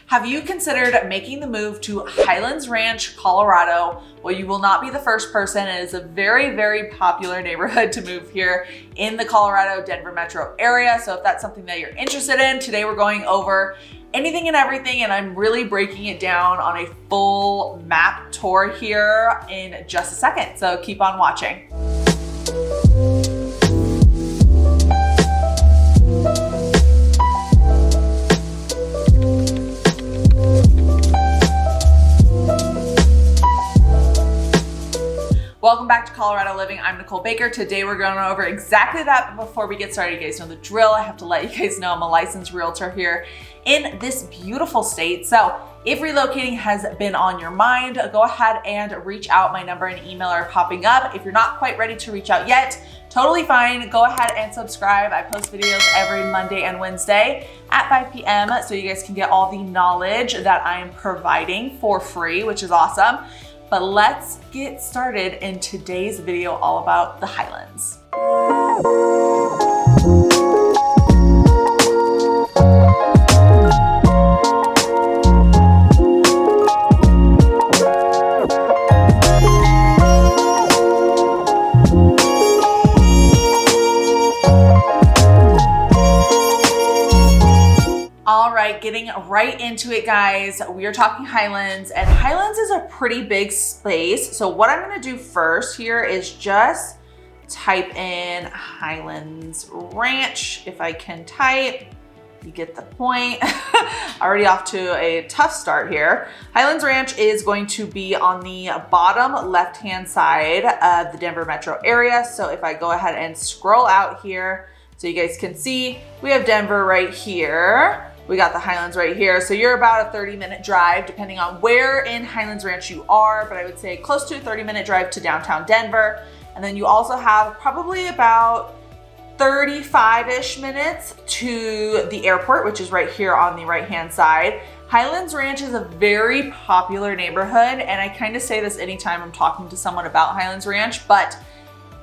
Have you considered making the move to Highlands Ranch, Colorado? Well, you will not be the first person. It is a very, very popular neighborhood to move here in the Colorado, Denver metro area. So if that's something that you're interested in, today we're going over anything and everything, and I'm really breaking it down on a full map tour here in just a second. So keep on watching. Welcome back to Colorado Living. I'm Nicole Baker. Today we're going over exactly that, but before we get started, you guys know the drill. I have to let you guys know I'm a licensed realtor here in this beautiful state. So if relocating has been on your mind, go ahead and reach out. My number and email are popping up. If you're not quite ready to reach out yet, totally fine. Go ahead and subscribe. I post videos every Monday and Wednesday at 5 p.m. so you guys can get all the knowledge that I am providing for free, which is awesome. But let's get started in today's video all about the Highlands. Getting right into it, guys. We are talking Highlands, and Highlands is a pretty big space. So what I'm going to do first here is just type in Highlands Ranch. If I can type, you get the point. Already off to a tough start here. Highlands Ranch is going to be on the bottom left-hand side of the Denver metro area. So if I go ahead and scroll out here, so you guys can see, we have Denver right here. We got the Highlands right here. So you're about a 30-minute drive, depending on where in Highlands Ranch you are, but I would say close to a 30-minute drive to downtown Denver. And then you also have probably about 35-ish minutes to the airport, which is right here on the right-hand side. Highlands Ranch is a very popular neighborhood, and I kind of say this anytime I'm talking to someone about Highlands Ranch, but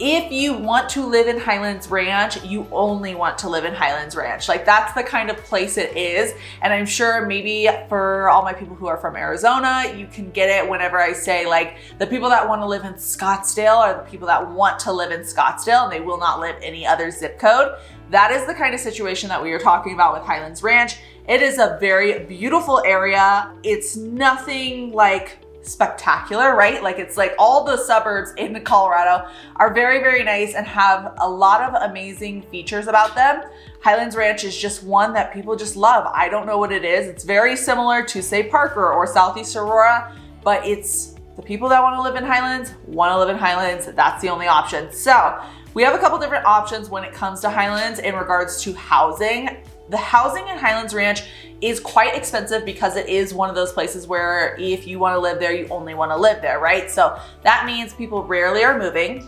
if you want to live in Highlands Ranch, you only want to live in Highlands Ranch. Like, that's the kind of place it is. And I'm sure maybe for all my people who are from Arizona, you can get it whenever I say, like, the people that want to live in Scottsdale are the people that want to live in Scottsdale and they will not live any other zip code. That is the kind of situation that we are talking about with Highlands Ranch. It is a very beautiful area. It's nothing like spectacular, right? Like, it's like all the suburbs in Colorado are very, very nice and have a lot of amazing features about them. Highlands Ranch is just one that people just love. I don't know what it is. It's very similar to, say, Parker or Southeast Aurora, but it's the people that want to live in Highlands want to live in Highlands. That's the only option. So we have a couple different options when it comes to Highlands in regards to housing. The housing in Highlands Ranch is quite expensive because it is one of those places where if you want to live there, you only want to live there, right? So that means people rarely are moving,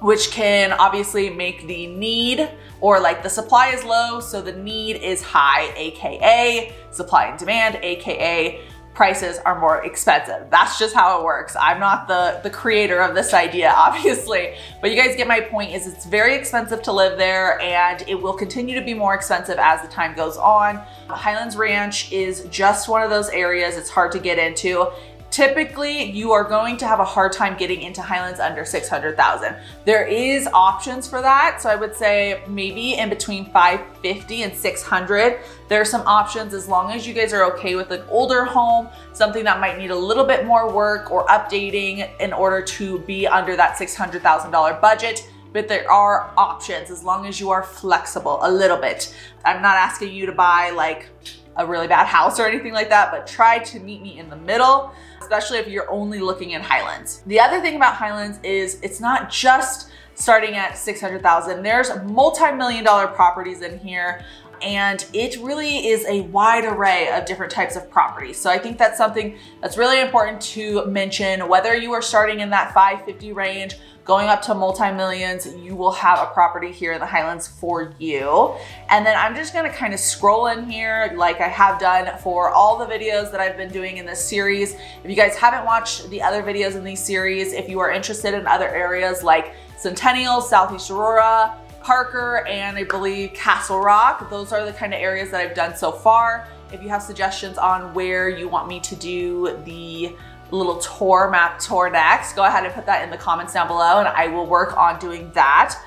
which can obviously make the need, or like the supply is low, so the need is high, AKA supply and demand, AKA prices are more expensive. That's just how it works. I'm not the creator of this idea, obviously, but you guys get my point. Is it's very expensive to live there, and it will continue to be more expensive as the time goes on. Highlands Ranch is just one of those areas. It's hard to get into. Typically, you are going to have a hard time getting into Highlands under 600,000. There is options for that. So I would say maybe in between 550 and 600. There are some options as long as you guys are okay with an older home, something that might need a little bit more work or updating in order to be under that $600,000 budget. But there are options as long as you are flexible a little bit. I'm not asking you to buy like a really bad house or anything like that, but try to meet me in the middle, especially if you're only looking in Highlands. The other thing about Highlands is it's not just starting at 600,000. There's multi-million-dollar properties in here, and it really is a wide array of different types of properties. So I think that's something that's really important to mention. Whether you are starting in that 550 range, going up to multi-millions, you will have a property here in the Highlands for you. And then I'm just gonna kind of scroll in here like I have done for all the videos that I've been doing in this series. If you guys haven't watched the other videos in these series, if you are interested in other areas like Centennial, Southeast Aurora, Parker, and I believe Castle Rock, those are the kind of areas that I've done so far. if you have suggestions on where you want me to do the little map tour next, go ahead and put that in the comments down below and I will work on doing that.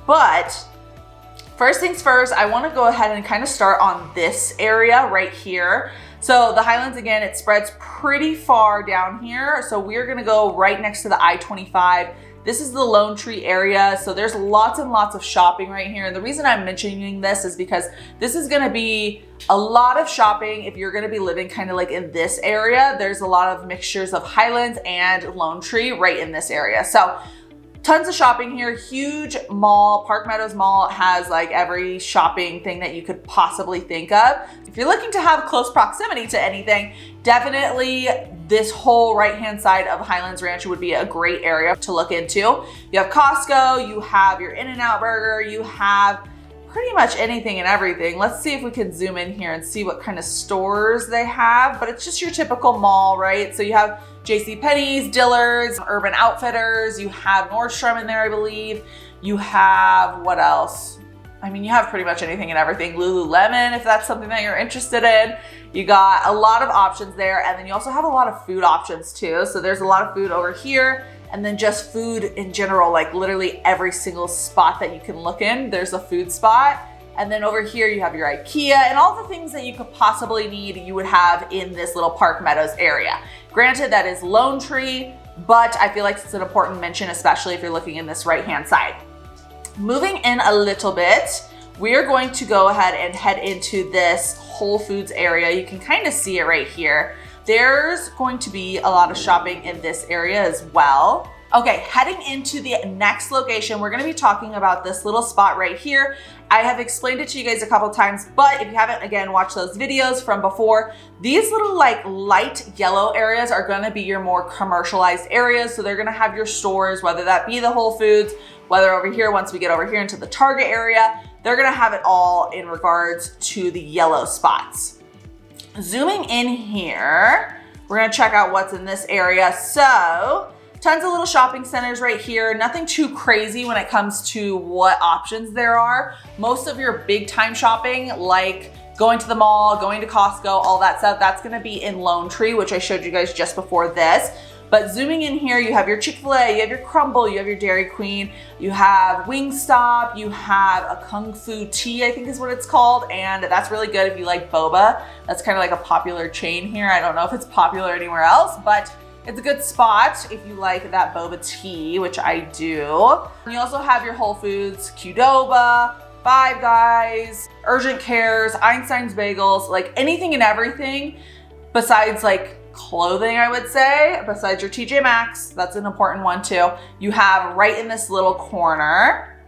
But first things first, I want to go ahead and kind of start on this area right here. So the Highlands, again, it spreads pretty far down here. So we're going to go right next to the I-25. This is the Lone Tree area. So there's lots and lots of shopping right here. And the reason I'm mentioning this is because this is going to be a lot of shopping if you're going to be living kind of like in this area. There's a lot of mixtures of Highlands and Lone Tree right in this area. So tons of shopping here, huge mall. Park Meadows Mall has like every shopping thing that you could possibly think of. If you're looking to have close proximity to anything, definitely this whole right-hand side of Highlands Ranch would be a great area to look into. You have Costco, you have your In-N-Out Burger, you have pretty much anything and everything. Let's see if we can zoom in here and see what kind of stores they have, but it's just your typical mall, right? So you have JCPenney's, Dillard's, Urban Outfitters, you have Nordstrom in there, I believe. You have, what else? I mean, you have pretty much anything and everything. Lululemon, if that's something that you're interested in. You got a lot of options there, and then you also have a lot of food options too. So there's a lot of food over here, and then just food in general, like literally every single spot that you can look in, there's a food spot. And then over here, you have your IKEA and all the things that you could possibly need, you would have in this little Park Meadows area. Granted, that is Lone Tree, but I feel like it's an important mention, especially if you're looking in this right-hand side. Moving in a little bit, we are going to go ahead and head into this Whole Foods area. You can kind of see it right here. There's going to be a lot of shopping in this area as well. Okay, heading into the next location, we're gonna be talking about this little spot right here. I have explained it to you guys a couple times, but if you haven't, again, watched those videos from before, these little like light yellow areas are gonna be your more commercialized areas. So they're gonna have your stores, whether that be the Whole Foods, whether over here, once we get over here into the Target area, they're gonna have it all in regards to the yellow spots. Zooming in here, we're gonna check out what's in this area. So, tons of little shopping centers right here. Nothing too crazy when it comes to what options there are. Most of your big time shopping, like going to the mall, going to Costco, all that stuff, that's gonna be in Lone Tree, which I showed you guys just before this. But zooming in here, you have your Chick-fil-A, you have your Crumble, you have your Dairy Queen, you have Wingstop, you have a Kung Fu Tea, I think is what it's called. And that's really good if you like boba. That's kind of like a popular chain here. I don't know if it's popular anywhere else, but it's a good spot if you like that boba tea, which I do. And you also have your Whole Foods, Qdoba, Five Guys, Urgent Cares, Einstein's Bagels, like anything and everything besides like clothing, I would say, besides your TJ Maxx. That's an important one too. You have right in this little corner.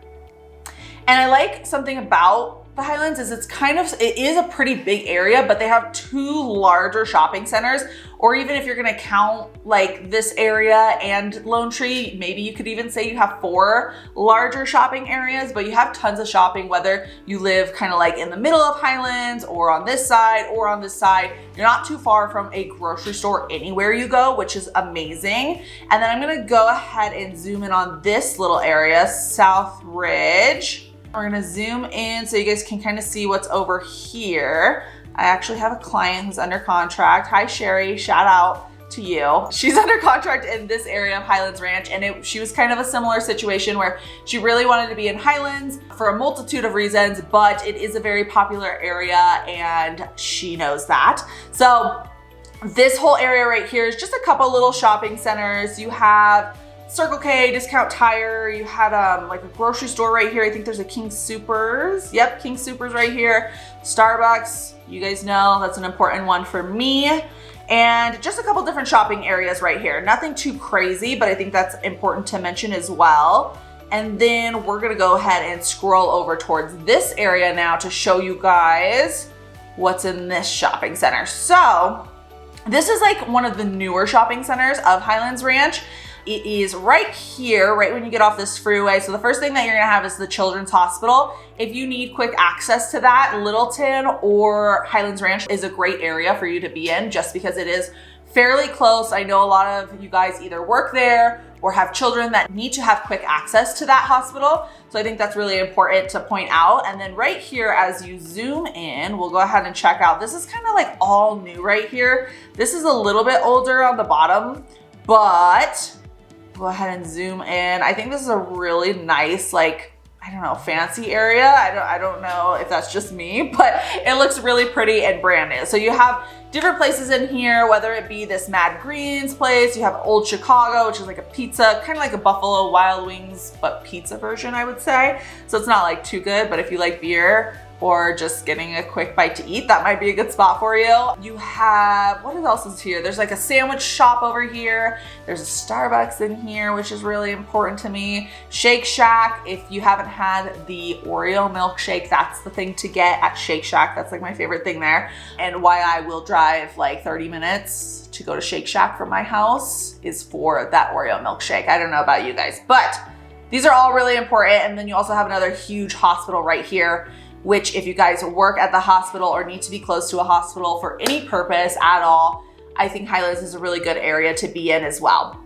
And I like something about the Highlands is it is a pretty big area, but they have two larger shopping centers, or even if you're gonna count like this area and Lone Tree, maybe you could even say you have 4 larger shopping areas, but you have tons of shopping, whether you live kind of like in the middle of Highlands or on this side or on this side. You're not too far from a grocery store anywhere you go, which is amazing. And then I'm gonna go ahead and zoom in on this little area, South Ridge. We're gonna zoom in so you guys can kind of see what's over here. I actually have a client who's under contract. Hi, Sherry, shout out to you. She's under contract in this area of Highlands Ranch, and she was kind of a similar situation where she really wanted to be in Highlands for a multitude of reasons, but it is a very popular area and she knows that. So this whole area right here is just a couple little shopping centers. You have Circle K, Discount Tire, you had like a grocery store right here. I think there's a King Soopers. Yep, King Soopers right here. Starbucks, you guys know that's an important one for me. And just a couple different shopping areas right here. Nothing too crazy, but I think that's important to mention as well. And then we're gonna go ahead and scroll over towards this area now to show you guys what's in this shopping center. So this is like one of the newer shopping centers of Highlands Ranch. It is right here, right when you get off this freeway. So the first thing that you're gonna have is the Children's Hospital. If you need quick access to that, Littleton or Highlands Ranch is a great area for you to be in just because it is fairly close. I know a lot of you guys either work there or have children that need to have quick access to that hospital. So I think that's really important to point out. And then right here, as you zoom in, we'll go ahead and check out. This is kind of like all new right here. This is a little bit older on the bottom, but go ahead and zoom in. I think this is a really nice, like, I don't know, fancy area. I don't know if that's just me, but it looks really pretty and brand new. So you have different places in here, whether it be this Mad Greens place, you have Old Chicago, which is like a pizza, kind of like a Buffalo Wild Wings, but pizza version, I would say. So it's not like too good, but if you like beer or just getting a quick bite to eat, that might be a good spot for you. You have, what else is here? There's like a sandwich shop over here. There's a Starbucks in here, which is really important to me. Shake Shack, if you haven't had the Oreo milkshake, that's the thing to get at Shake Shack. That's like my favorite thing there. And why I will drive like 30 minutes to go to Shake Shack from my house is for that Oreo milkshake. I don't know about you guys, but these are all really important. And then you also have another huge hospital right here, which if you guys work at the hospital or need to be close to a hospital for any purpose at all, I think Highlands is a really good area to be in as well.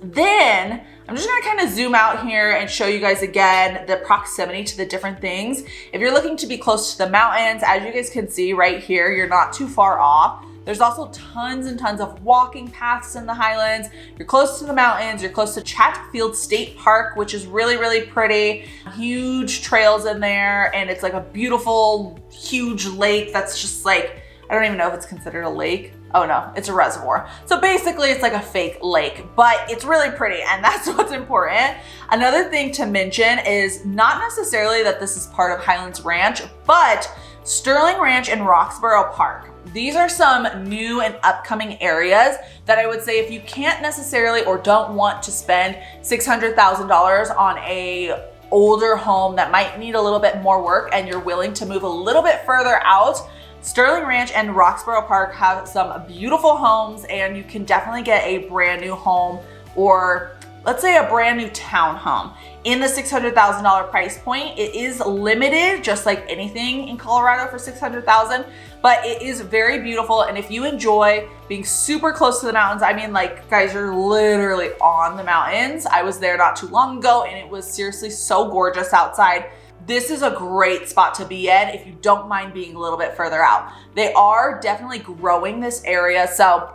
Then I'm just gonna kind of zoom out here and show you guys again the proximity to the different things. If you're looking to be close to the mountains, as you guys can see right here, you're not too far off. There's also tons and tons of walking paths in the Highlands. You're close to the mountains, you're close to Chatfield State Park, which is really, really pretty. Huge trails in there, and it's like a beautiful, huge lake that's just like, I don't even know if it's considered a lake. Oh no, it's a reservoir. So basically it's like a fake lake, but it's really pretty, and that's what's important. Another thing to mention is not necessarily that this is part of Highlands Ranch, but Sterling Ranch and Roxborough Park. These are some new and upcoming areas that I would say if you can't necessarily or don't want to spend $600,000 on a older home that might need a little bit more work and you're willing to move a little bit further out, Sterling Ranch and Roxborough Park have some beautiful homes, and you can definitely get a brand new home, or let's say a brand new townhome in the $600,000 price point. It is limited, just like anything in Colorado for $600,000, but it is very beautiful. And if you enjoy being super close to the mountains, I mean, like, guys, you're literally on the mountains. I was there not too long ago, and it was seriously so gorgeous outside. This is a great spot to be in if you don't mind being a little bit further out. They are definitely growing this area, so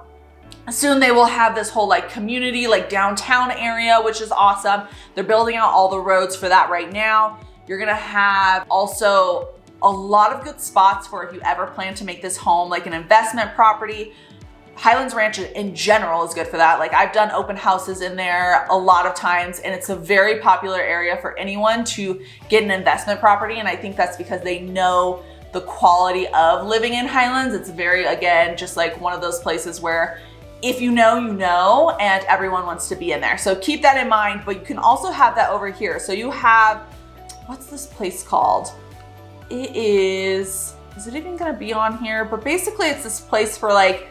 soon they will have this whole like community, like downtown area, which is awesome. They're building out all the roads for that right now. You're gonna have also a lot of good spots for if you ever plan to make this home like an investment property. Highlands Ranch in general is good for that. Like, I've done open houses in there a lot of times, and it's a very popular area for anyone to get an investment property. And I think that's because they know the quality of living in Highlands. It's very, again, just like one of those places where if you know, you know, and everyone wants to be in there. So keep that in mind, but you can also have that over here. So you have, what's this place called? It is it even gonna be on here? But basically it's this place for like,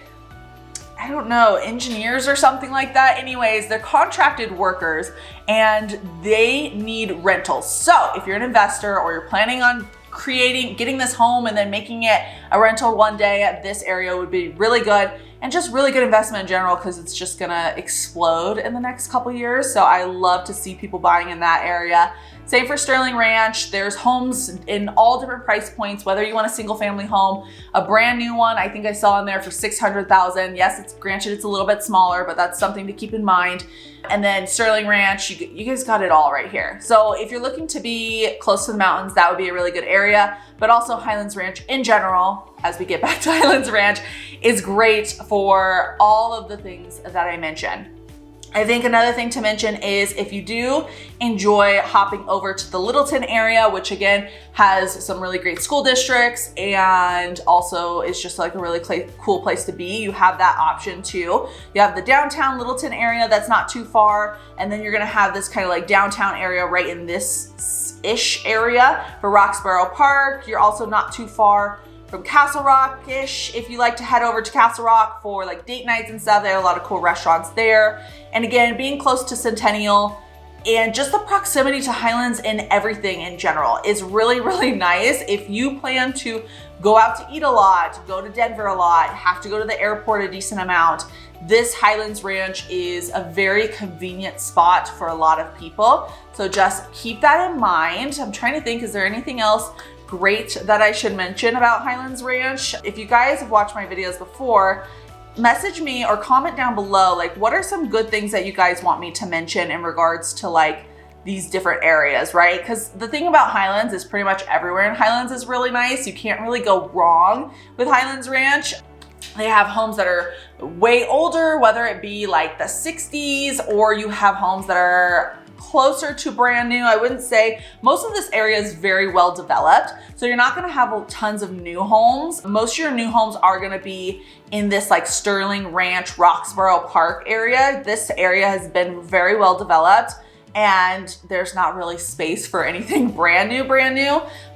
I don't know, engineers or something like that. Anyways, they're contracted workers and they need rentals. So if you're an investor or you're planning on getting this home and then making it a rental one day, this area would be really good, and just really good investment in general, because it's just gonna explode in the next couple years. So I love to see people buying in that area. Same for Sterling Ranch. There's homes in all different price points, whether you want a single family home, a brand new one, I think I saw in there for $600,000. Yes, it's granted it's a little bit smaller, but that's something to keep in mind. And then Sterling Ranch, you guys got it all right here. So if you're looking to be close to the mountains, that would be a really good area. But also Highlands Ranch in general, as we get back to Highlands Ranch, is great for all of the things that I mentioned. I think another thing to mention is if you do enjoy hopping over to the Littleton area, which again has some really great school districts and also is just like a really cool place to be, you have that option too. You have the downtown Littleton area that's not too far, and then you're gonna have this kind of like downtown area right in this ish area for Roxborough Park. You're also not too far from Castle Rock-ish. If you like to head over to Castle Rock for like date nights and stuff, there are a lot of cool restaurants there. And again, being close to Centennial and just the proximity to Highlands and everything in general is really, really nice. If you plan to go out to eat a lot, go to Denver a lot, have to go to the airport a decent amount, this Highlands Ranch is a very convenient spot for a lot of people. So just keep that in mind. I'm trying to think, is there anything else great that I should mention about Highlands Ranch? If you guys have watched my videos before, message me or comment down below, like what are some good things that you guys want me to mention in regards to like these different areas, right? Because the thing about Highlands is pretty much everywhere in Highlands is really nice. You can't really go wrong with Highlands Ranch. They have homes that are way older, whether it be like the 60s, or you have homes that are closer to brand new. I wouldn't say, most of this area is very well developed, so you're not gonna have tons of new homes. Most of your new homes are gonna be in this like Sterling Ranch, Roxborough Park area. This area has been very well developed, and there's not really space for anything brand new,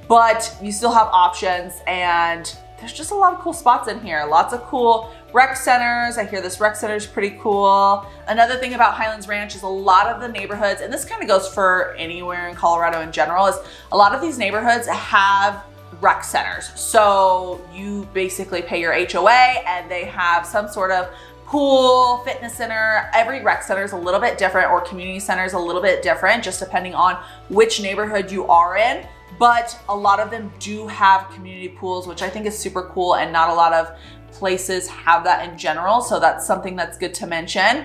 but you still have options, and there's just a lot of cool spots in here. Lots of cool rec centers. I hear this rec center is pretty cool. Another thing about Highlands Ranch is a lot of the neighborhoods, and this kind of goes for anywhere in Colorado in general, is a lot of these neighborhoods have rec centers. So you basically pay your HOA and they have some sort of pool, fitness center. Every rec center is a little bit different, or community center is a little bit different, just depending on which neighborhood you are in. But a lot of them do have community pools, which I think is super cool, and not a lot of places have that in general. So that's something that's good to mention.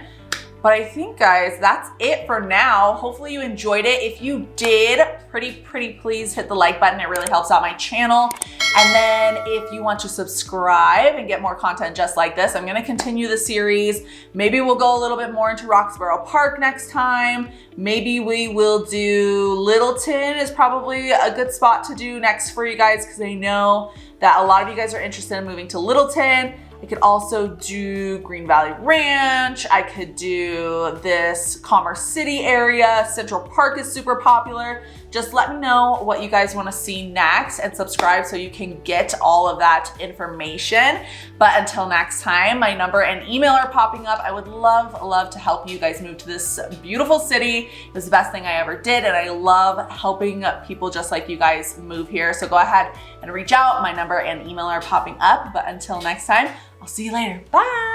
But I think, guys, that's it for now. Hopefully you enjoyed it. If you did, pretty please hit the like button. It really helps out my channel. And then if you want to subscribe and get more content just like this, I'm gonna continue the series. Maybe we'll go a little bit more into Roxborough Park next time. Maybe we will do Littleton is probably a good spot to do next for you guys, because I know that a lot of you guys are interested in moving to Littleton. I could also do Green Valley Ranch. I could do this Commerce City area. Central Park is super popular. Just let me know what you guys want to see next, and subscribe so you can get all of that information. But until next time, my number and email are popping up. I would love to help you guys move to this beautiful city. It was the best thing I ever did, and I love helping people just like you guys move here. So go ahead and reach out. My number and email are popping up. But until next time, I'll see you later. Bye.